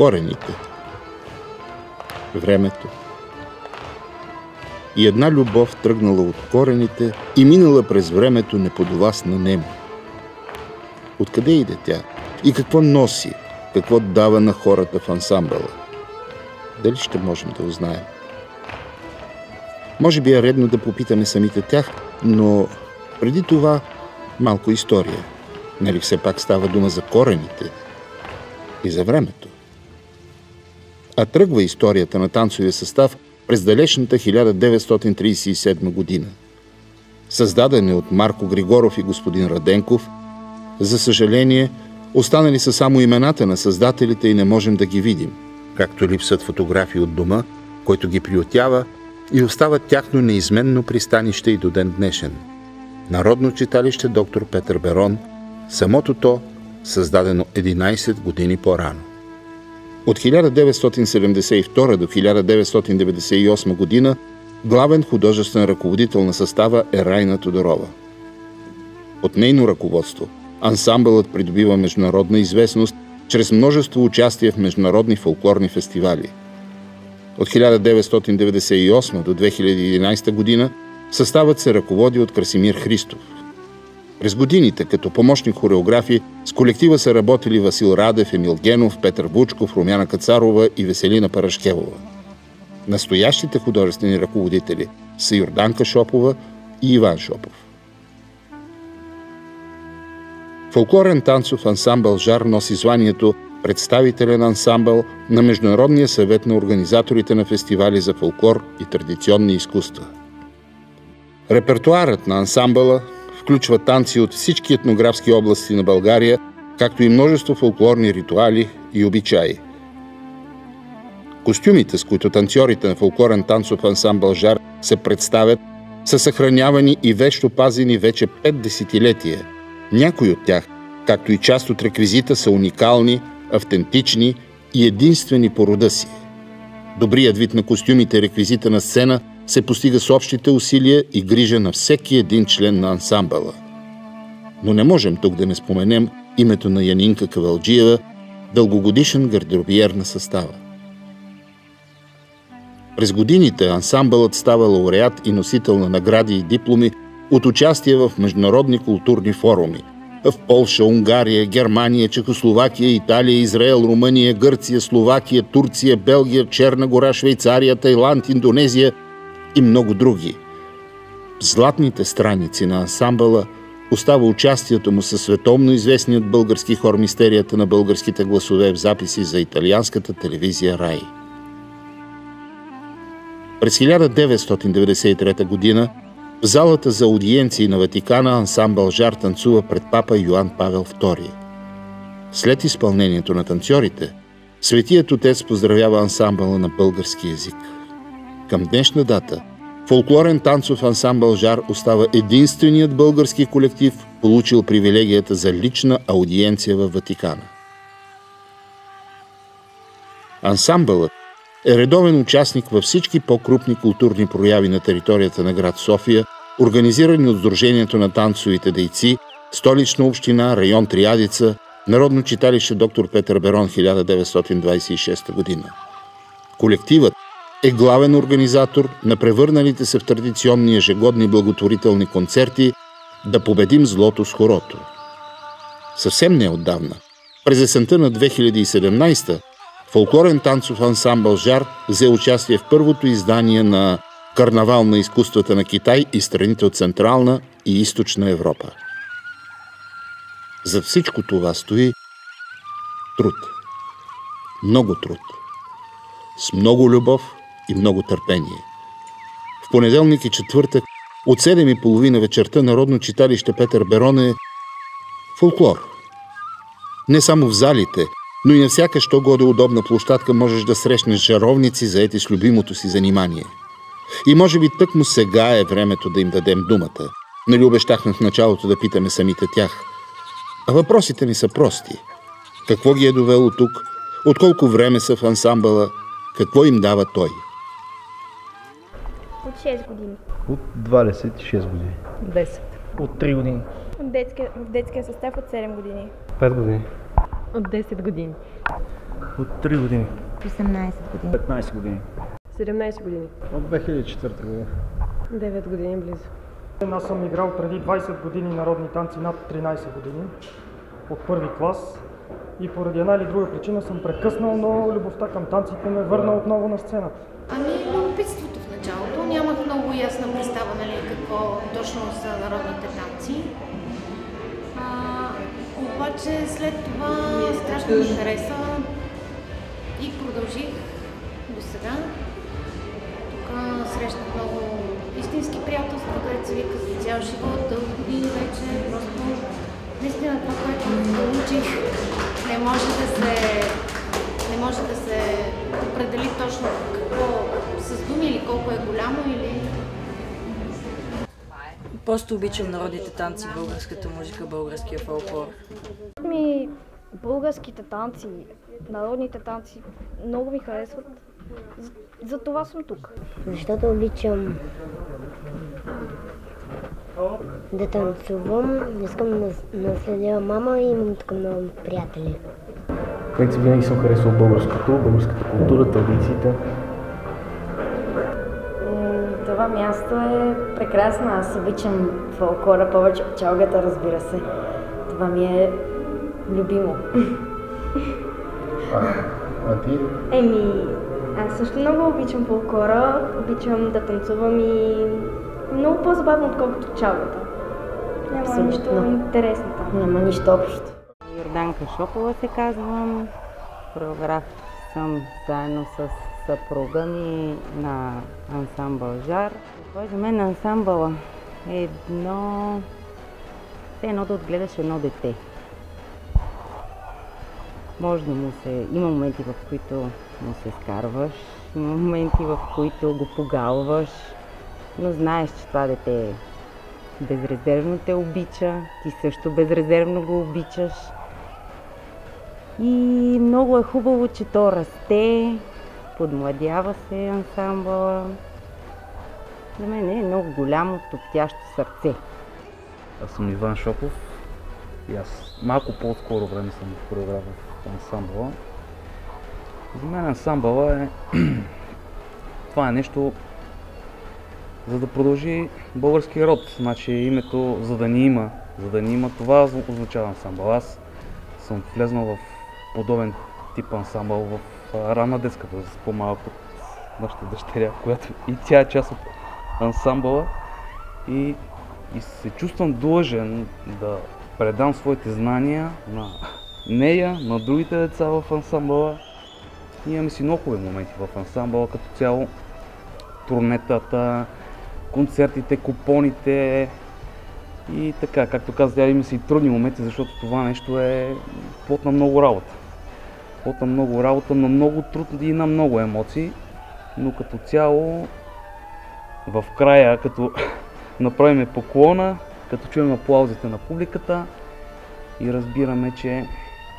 корените, времето и една любов, тръгнала от корените и минала през времето неподвластна нему. Откъде иде тя? И какво носи? Какво дава на хората в ансамбъла? Дали ще можем да узнаем? Може би е редно да попитаме самите тях, но преди това малко история. Нали все пак става дума за корените и за времето? А тръгва историята на танцовия състав през далечната 1937 година. Създаден е от Марко Григоров и господин Раденков. За съжаление, останали са само имената на създателите и не можем да ги видим, както липсват фотографии от дома, който ги приютява и остава тяхно неизменно пристанище и до ден днешен. Народно читалище доктор Петър Берон, самото то създадено 11 години по-рано. От 1972 до 1998 година главен художествен ръководител на състава е Райна Тодорова. От нейно ръководство ансамбълът придобива международна известност чрез множество участия в международни фолклорни фестивали. От 1998 до 2011 година съставът се ръководи от Красимир Христов. През годините, като помощник хореографи, с колектива са работили Васил Радев, Емил Генов, Петър Вучков, Румяна Кацарова и Веселина Парашкевова. Настоящите художествени ръководители са Йорданка Шопова и Иван Шопов. Фолклорен танцов ансамбъл «Жар» носи званието представителен ансамбъл на Международния съвет на организаторите на фестивали за фолклор и традиционни изкуства. Репертуарът на ансамбъла включва танци от всички етнографски области на България, както и множество фолклорни ритуали и обичаи. Костюмите, с които танцорите на фолклорен танцов ансамбъл «Жар» се представят, са съхранявани и вещо пазени вече 5 десетилетия. Някои от тях, както и част от реквизита, са уникални, автентични и единствени по рода си. Добрият вид на костюмите и реквизита на сцена се постига с общите усилия и грижа на всеки един член на ансамбъла. Но не можем тук да не споменем името на Янинка Кавалджиева, дългогодишен гардеробиер на състава. През годините ансамбълът става лауреат и носител на награди и дипломи от участие в международни културни форуми в Полша, Унгария, Германия, Чехословакия, Италия, Израел, Румъния, Гърция, Словакия, Турция, Белгия, Черна гора, Швейцария, Тайланд, Индонезия и много други. В златните страници на ансамбъла остава участието му със световно известният български хор «Мистерията на българските гласове» в записи за италианската телевизия «Рай». През 1993 година в залата за аудиенции на Ватикана ансамбъл «Жар» танцува пред папа Йоан Павел II. След изпълнението на танцорите, Светият Отец поздравява ансамбъла на български език. Към днешна дата фолклорен танцов ансамбъл «Жар» остава единственият български колектив, получил привилегията за лична аудиенция във Ватикана. Ансамбълът е редовен участник във всички по-крупни културни прояви на територията на град София, организирани от Сдружението на танцовите дейци, Столична община, район Триадица, Народно читалище доктор Петър Берон 1926 година. Колективът е главен организатор на превърналите се в традиционни ежегодни благотворителни концерти «Да победим злото с хорото». Съвсем неотдавна, през есента на 2017, фолклорен танцов ансамбъл «Жар» взе участие в първото издание на Карнавал на изкуствата на Китай и страните от Централна и Източна Европа. За всичко това стои труд. Много труд. С много любов и много търпение. В понеделник и четвъртък от 7:30 вечерта Народно читалище Петър Берон е фолклор. Не само в залите, но и на всяка що годе удобна площадка можеш да срещнеш жаровници, заети с любимото си занимание. И може би тъкмо сега е времето да им дадем думата. Нали обещахме в началото да питаме самите тях. А въпросите ни са прости. Какво ги е довело тук? От колко време са в ансамбъла? Какво им дава той? От 6 години. От 26 години. 10. От 3 години. В детския състав от 7 години. 5 години. От 10 години. От 3 години. 18 години. 15 години. 17 години. От 2004 година. 9 години близо. Аз съм играл преди 20 години народни танци над 13 години, от първи клас. И поради една или друга причина съм прекъснал, но любовта към танците ме върна отново на сцената. Любопитството в началото. Нямах много ясна представа, какво точно са народните танци. Обаче след това страшно ми хареса и продължих до сега. Тук срещнах много истински приятелства, където се вика за цял живот, дълги години вече. Просто наистина това, което получих, не може да се определи точно какво с думи или колко е голямо или... Просто обичам народните танци, българската музика, българския фолклор. Българските танци, народните танци много ми харесват. За това съм тук. Защото обичам да танцувам, искам да наследя мама и имам тук много приятели. Принцип винаги съм харесвал българската култура, традициите. Това място е прекрасно. Аз обичам фолклора повече от чалгата, разбира се. Това ми е любимо. А ти? Аз също много обичам фолклора, обичам да танцувам и много по-забавно, отколкото чалгата. Няма нищо интересно там. Няма нищо общо. Йорданка Шопова се казвам. Хореограф съм заедно с съпруга ми на ансамбъл Жар. Кой за мен ансамбъла е едно да отгледаш едно дете. Може да има моменти, в които му се скарваш, има моменти, в които го погалваш, но знаеш, че това дете безрезервно те обича, ти също безрезервно го обичаш. И много е хубаво, че то расте, подмладява се ансамбъла. За мен е много голямо, топтящо сърце. Аз съм Иван Шопов и аз малко по-скоро време съм хореограф в ансамбъла. За мен ансамбъла е това е нещо, за да продължи българския род. Значи името за да ни има, това означава ансамбъл. Аз съм влезнал в подобен тип ансамбъл в ранна детската, с по-малко от нашата дъщеря, която и тя е част от ансамбъла. И се чувствам длъжен да предам своите знания на нея, на другите деца в ансамбъла. Имаме си много хубави моменти в ансамбъла, като цяло турнетата, концертите, купоните и така, както казах, има си и трудни моменти, защото това нещо е плод на много работа. Плод на много работа, на много труд и на много емоции, но като цяло в края, като направим поклона, като чуем аплаузите на публиката и разбираме, че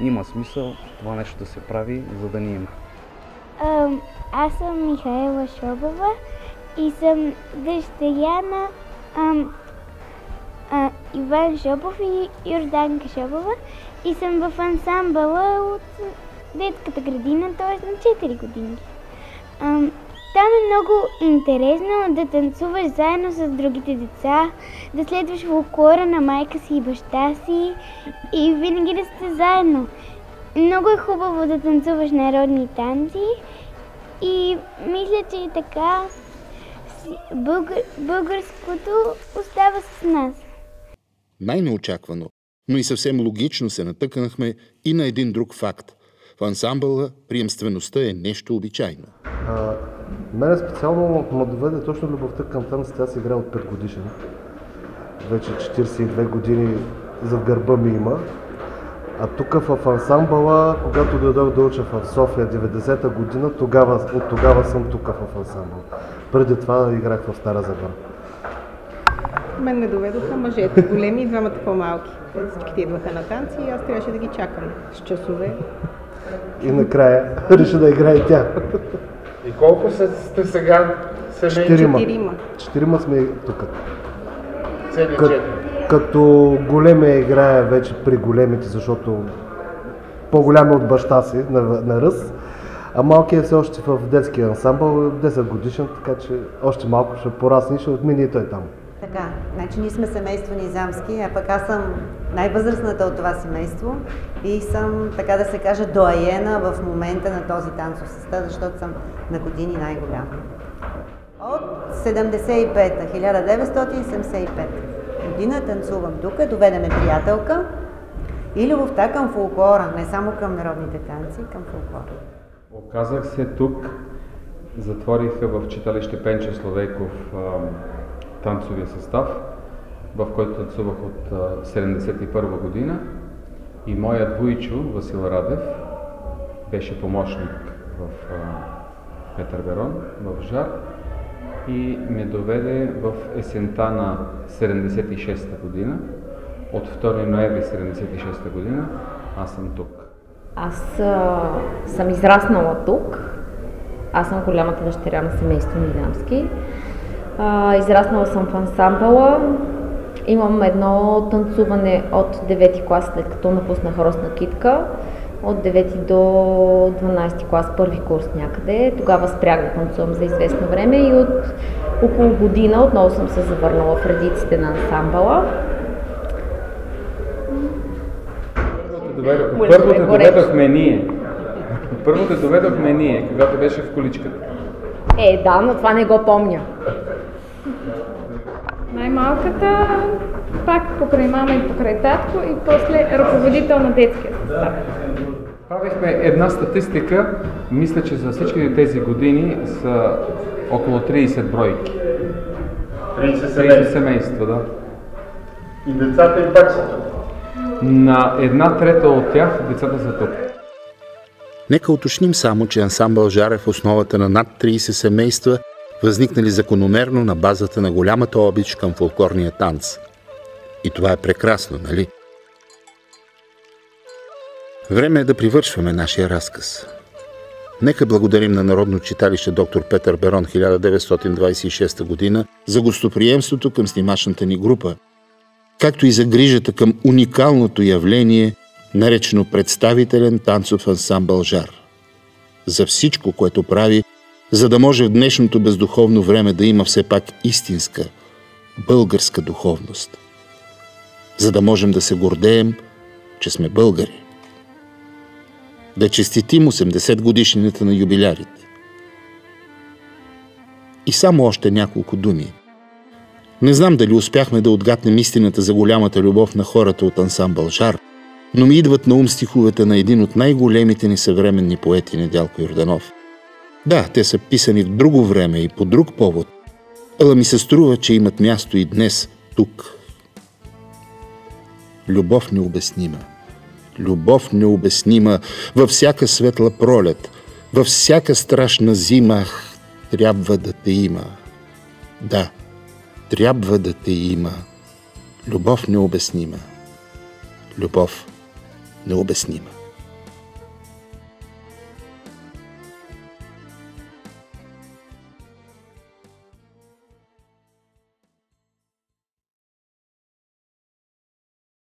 има смисъл това нещо да се прави, за да ни има. Аз съм Михаела Шопова и съм дъщеря на Иван Шопов и Йорданка Шопова и съм в ансамбъла от детската градина, т.е. на 4 години. Там е много интересно да танцуваш заедно с другите деца, да следваш фолклора на майка си и баща си и винаги да сте заедно. Много е хубаво да танцуваш народни танци и мисля, че и така българското остава с нас. Най-неочаквано, но и съвсем логично се натъкнахме и на един друг факт. В ансамбъла приемствеността е нещо обичайно. Мене специално ме доведе точно любовта към танците. Аз играя от 5 годишен. Вече 42 години зад гърба ми има. А тук в ансамбъла, когато дойдох да уча в София 90-та година, от тогава съм тук в ансамбъл. Преди това играх в Стара Загора. Мен ме доведоха мъжете, големи и двамата по-малки. Всичките идваха на танци и аз трябваше да ги чакам с часове. И накрая реши да играе тя. И колко сте сега семейни? Четирима сме тук. Цели 4. Като големия играе вече при големите, защото по-голям от баща си на ръст. А малкият е все още в детския ансамбъл, 10 годишен, така че още малко ще порасне и ще отмине и той там. Така, значи ние сме семейство Низамски, а пък аз съм най-възрастната от това семейство и съм, така да се каже, доайена в момента на този танцов състав, защото съм на години най-голям. От 75-та, 1975 година танцувам тук, доведеме приятелка и любовта към фолклора, не само към народните танци, към фолклора. Оказах се тук, затвориха в читалище Пенчо Славейков танцовия състав, в който танцувах от 1971 година и моят вуйчо, Васил Радев, беше помощник в Петър Берон, в Жар и ме доведе в есента на 76-та година. От 2 ноември 76-та година аз съм тук. Аз съм израснала тук. Аз съм голямата дъщеря на семейство Низамски. Израснала съм в ансамбъла. Имам едно танцуване от 9-ти клас, след като напуснах Росна китка. От 9-ти до 12-ти клас, първи курс някъде. Тогава спрях да танцувам за известно време и от около година отново съм се завърнала в редиците на ансамбъла. Първо те доведохме ние, когато беше в количката. Да, но това не го помня. Най-малката пак покрай мама и покрай татко и после ръководител на детския състав. Правихме една статистика, мисля, че за всички тези години са около 30 бройки. 30 семейства, да. И децата им пак са тук? На 1/3 от тях децата са тук. Нека уточним само, че ансамбъл Жар е в основата на над 30 семейства, възникнали закономерно на базата на голямата обич към фолклорния танц. И това е прекрасно, нали? Време е да привършваме нашия разказ. Нека благодарим на Народно читалище доктор Петър Берон 1926 година за гостоприемството към снимачната ни група, както и за грижата към уникалното явление, наречено представителен танцов ансамбъл Жар. За всичко, което прави, за да може в днешното бездуховно време да има все пак истинска, българска духовност. За да можем да се гордеем, че сме българи. Да честитим 80 годишнината на юбилярите. И само още няколко думи. Не знам дали успяхме да отгатнем истината за голямата любов на хората от ансамбъл Жар, но ми идват на ум стиховете на един от най-големите ни съвременни поети Недялко Йорданов. Да, те са писани в друго време и по друг повод, ала ми се струва, че имат място и днес, тук. Любов необяснима. Любов необяснима във всяка светла пролет, във всяка страшна зима трябва да те има. Да, трябва да те има. Любов необяснима. Любов необяснима.